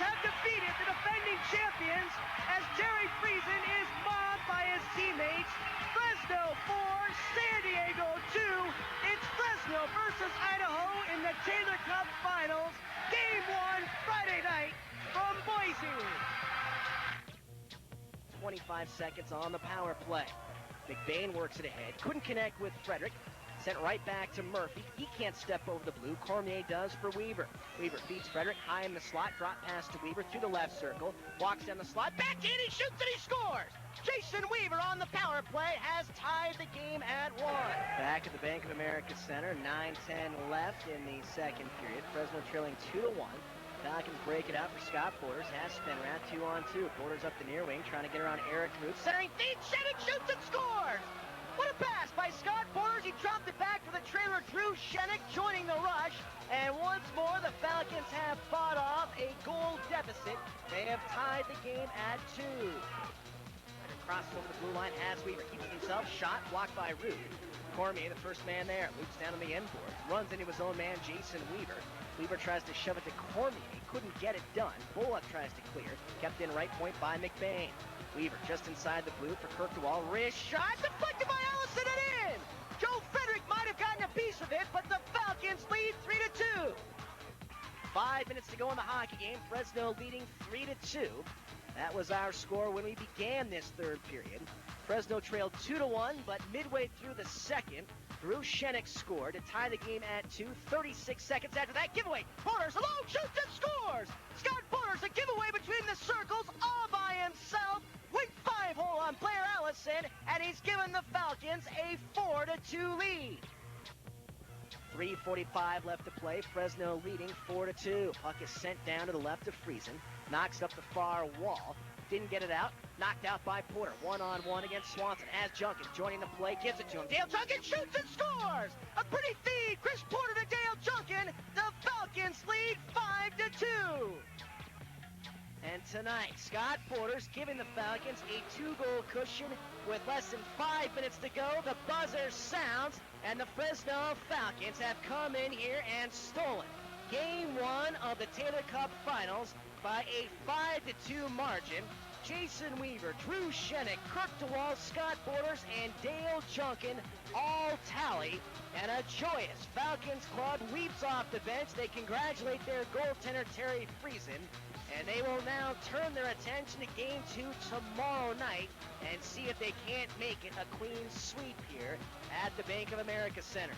have defeated the defending champions as Jerry Friesen is mobbed by his teammates. Fresno 4, San Diego 2. It's Fresno versus Idaho in the Taylor Cup Finals. Game 1, Friday night from Boise. 25 seconds on the power play. McBain works it ahead. Couldn't connect with Frederick. Sent right back to Murphy. He can't step over the blue. Cormier does for Weaver. Weaver feeds Frederick high in the slot. Drop pass to Weaver through the left circle. Walks down the slot. Back in. He shoots and he scores. Jason Weaver on the power play has tied the game at 1. Back at the Bank of America Center. 9:10 left in the second period. Fresno trailing 2-1. Falcons break it out for Scott Porters. Has spin around 2-on-2. Porters up the near wing trying to get around Eric Root. Centering feed. Shannon shoots and scores. What a pass by Scott Porters. He dropped it back for the trailer. Drew Shenick joining the rush. And once more, the Falcons have fought off a goal deficit. They have tied the game at 2. Crosses over the blue line. Has Weaver. Keeps himself. Shot. Blocked by Root. Cormier, the first man there. Loops down on the end board. Runs into his own man, Jason Weaver. Weaver tries to shove it to Cormier. Couldn't get it done. Bullock tries to clear. Kept in right point by McBain. Weaver just inside the blue for Kirkdewall. Wrist shot deflected by Allison and in! Joe Frederick might have gotten a piece of it, but the Falcons lead 3-2. 5 minutes to go in the hockey game. Fresno leading 3-2. That was our score when we began this third period. Fresno trailed 2-1, but midway through the second, Drew Shenick scored to tie the game at 2. 36 seconds after that giveaway. Porters alone shoots and scores! Scott Porters, a giveaway between the circles all by himself. Went 5-hole on Blair Allison, and he's given the Falcons a 4-2 lead. 3:45 left to play. Fresno leading 4-2. Puck is sent down to the left of Friesen. Knocks up the far wall. Didn't get it out. Knocked out by Porter. 1-on-1 against Swanson. As Junkin joining the play. Gives it to him. Dale Junkin shoots and scores! A pretty feed. Chris Porter to Dale Junkin. The Falcons lead 5-2. And tonight, Scott Porter's giving the Falcons a 2-goal cushion with less than 5 minutes to go. The buzzer sounds, and the Fresno Falcons have come in here and stolen Game 1 of the Taylor Cup Finals by a 5-2 margin. Jason Weaver, Drew Shenick, Kirkdewall, Scott Porters, and Dale Junkin all tally. And a joyous Falcons club leaps off the bench. They congratulate their goaltender, Terry Friesen. And they will now turn their attention to Game 2 tomorrow night and see if they can't make it a clean sweep here at the Bank of America Center.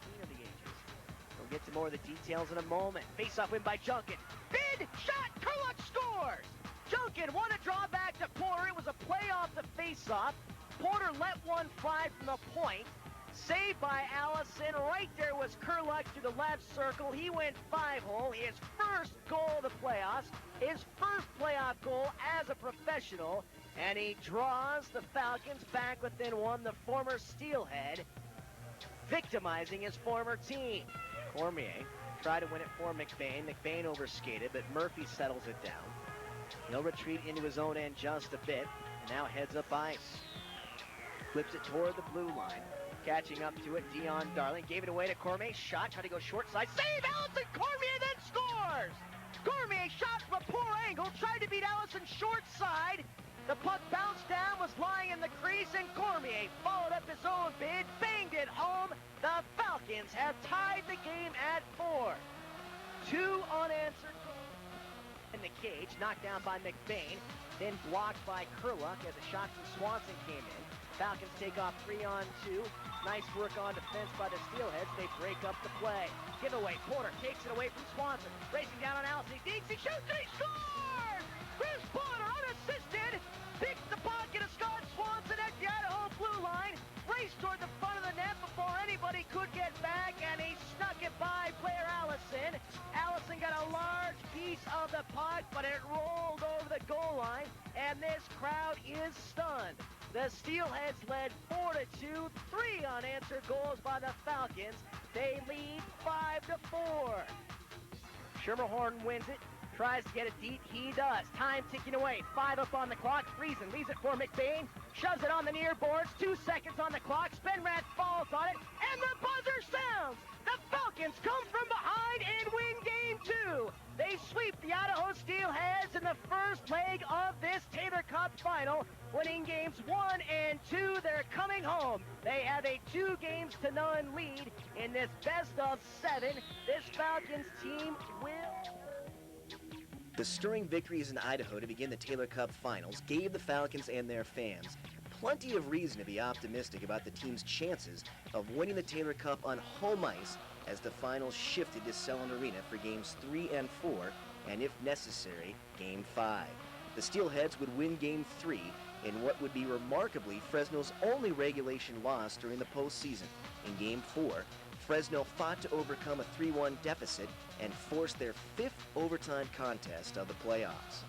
Queen of the Ages. We'll get to more of the details in a moment. Face-off win by Junkin. Bid shot. Kurluck scores. Junkin won a draw back to Porter. It was a play off the face-off. Porter let one fly from the point. Saved by Allison. Right there was Kurluck through the left circle. He went 5-hole. His first goal of the playoffs. His first playoff goal as a professional. And he draws the Falcons back within one. The former Steelhead victimizing his former team. Cormier tried to win it for McBain. McBain overskated, but Murphy settles it down. He'll retreat into his own end just a bit. And now heads up ice. Flips it toward the blue line. Catching up to it, Dion Darling gave it away to Cormier. Shot, tried to go short side. Save Allison! Cormier then scores! Cormier shot from a poor angle, tried to beat Allison short side. The puck bounced down, was lying in the crease, and Cormier followed up his own bid, banged it home. The Falcons have tied the game at 4. 2 unanswered goals in the cage, knocked down by McBain, then blocked by Kurluck as a shot from Swanson came in. Falcons take off 3-on-2. Nice work on defense by the Steelheads. They break up the play. Giveaway. Porter takes it away from Swanson. Racing down on Allison. He digs, he shoots, and he scores! Chris Porter, unassisted, picks the pocket of Scott Swanson at the Idaho blue line. Raced toward the front of the net before anybody could get back, and he snuck it by Blair Allison. Allison got a large piece of the puck, but it rolled over the goal line, and this crowd is stunned. The Steelheads led 4-2, 3 unanswered goals by the Falcons. They lead 5-4. Schermerhorn wins it. tries to get it deep. He does. Time ticking away. 5 up on the clock. Friesen leaves it for McBain. Shoves it on the near boards. 2 seconds on the clock. Spenrath falls on it. And the buzzer sounds. The Falcons come from behind and win game 2. They sweep the Idaho Steelheads in the first leg of this Taylor Cup final. Winning games 1 and 2. They're coming home. They have a 2-0 lead in this best of 7. This Falcons team will... The stirring victories in Idaho to begin the Taylor Cup finals gave the Falcons and their fans plenty of reason to be optimistic about the team's chances of winning the Taylor Cup on home ice as the finals shifted to Selland Arena for games 3 and 4, and if necessary, game 5. The Steelheads would win game 3 in what would be remarkably Fresno's only regulation loss during the postseason. In game 4, Fresno fought to overcome a 3-1 deficit and force their 5th overtime contest of the playoffs.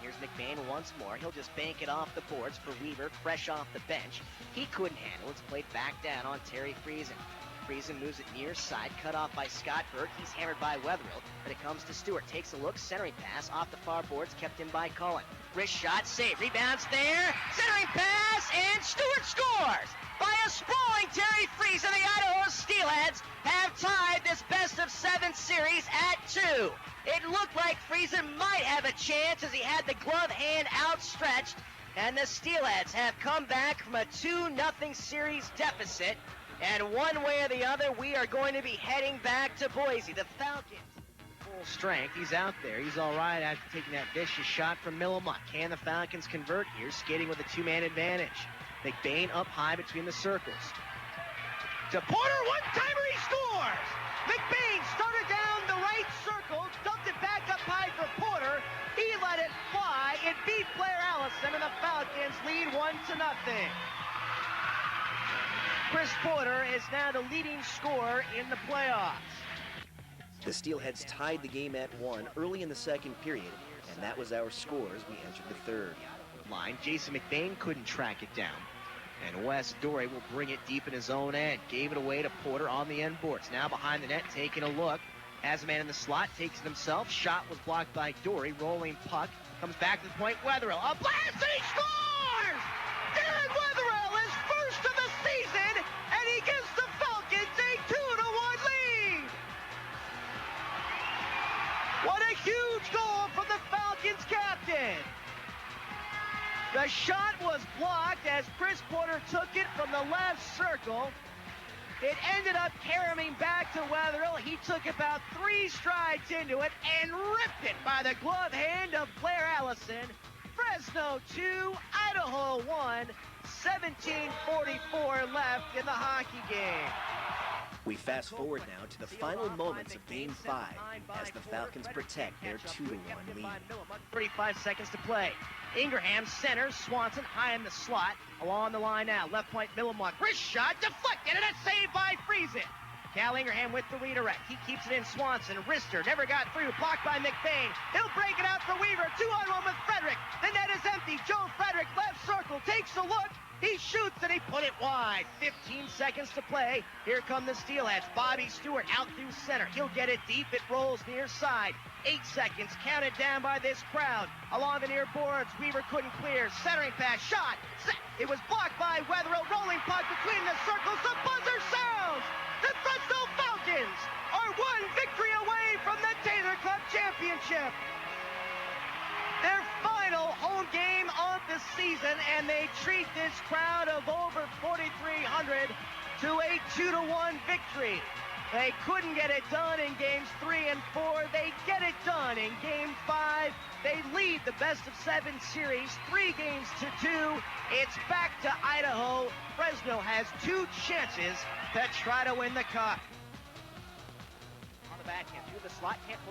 Here's McBain once more. He'll just bank it off the boards for Weaver, fresh off the bench. He couldn't handle it. It's played back down on Terry Friesen. Friesen moves it near side, cut off by Scott Burke. He's hammered by Wetherill, but it comes to Stewart. Takes a look, centering pass off the far boards, kept in by Cullen. Wrist shot, save, rebounds there, centering pass, and Stewart scores! By a sprawling Terry Friesen, the Idaho Steelheads have tied this best-of-7 series at 2. It looked like Friesen might have a chance as he had the glove hand outstretched, and the Steelheads have come back from a 2-0 series deficit. And one way or the other, we are going to be heading back to Boise. The Falcons, full strength. He's out there. He's all right after taking that vicious shot from Millimuck. Can the Falcons convert here? Skating with a 2-man advantage. McBain up high between the circles. To Porter, one-timer, he scores! McBain started down the right circle, dumped it back up high for Porter. He let it fly. It beat Blair Allison, and the Falcons lead 1-0. Chris Porter is now the leading scorer in the playoffs. The Steelheads tied the game at 1 early in the second period, and that was our score as we entered the third. Line, Jason McBain couldn't track it down. And Wes Dorey will bring it deep in his own end. Gave it away to Porter on the end boards. Now behind the net, taking a look. Has a man in the slot, takes it himself. Shot was blocked by Dorey. Rolling puck. Comes back to the point. Wetherill. A blast, and he scores! Darren Wetherill is first of the season, and he gives the Falcons a 2-1 lead! What a huge goal from the Falcons captain! The shot was blocked as Chris Porter took it from the left circle. It ended up carrying back to Wetherill. He took about 3 strides into it and ripped it by the glove hand of Blair Allison. Fresno 2, Idaho 1, 17:44 left in the hockey game. We fast forward now to the final moments of Game 5 as the Falcons protect their 2-1 lead. 35 seconds to play. Ingraham centers, Swanson high in the slot. Along the line now, left point Millimuck. Wrist shot, deflected, and a save by Friesen. Cal Ingraham with the redirect. He keeps it in Swanson. Wrister never got through, blocked by McBain. He'll break it out for Weaver. 2-on-1 with Frederick. The net is empty. Joe Frederick, left circle, takes a look. He shoots and he put it wide. 15 seconds to play. Here come the Steelheads. Bobby Stewart out through center. He'll get it deep. It rolls near side. 8 seconds counted down by this crowd. Along the near boards, Weaver couldn't clear. Centering pass, shot, set. It was blocked by Wetherill. Rolling puck between the circles. The buzzer sounds. The Fresno Falcons are 1 victory away from the Taylor Cup championship. Their final home game of the season, and they treat this crowd of over 4,300 to a 2-1 victory. They couldn't get it done in games 3 and 4. They get it done in game 5. They lead the best-of-7 series 3-2. It's back to Idaho. Fresno has 2 chances to try to win the cup. On the backhand, through the slot, can't pull the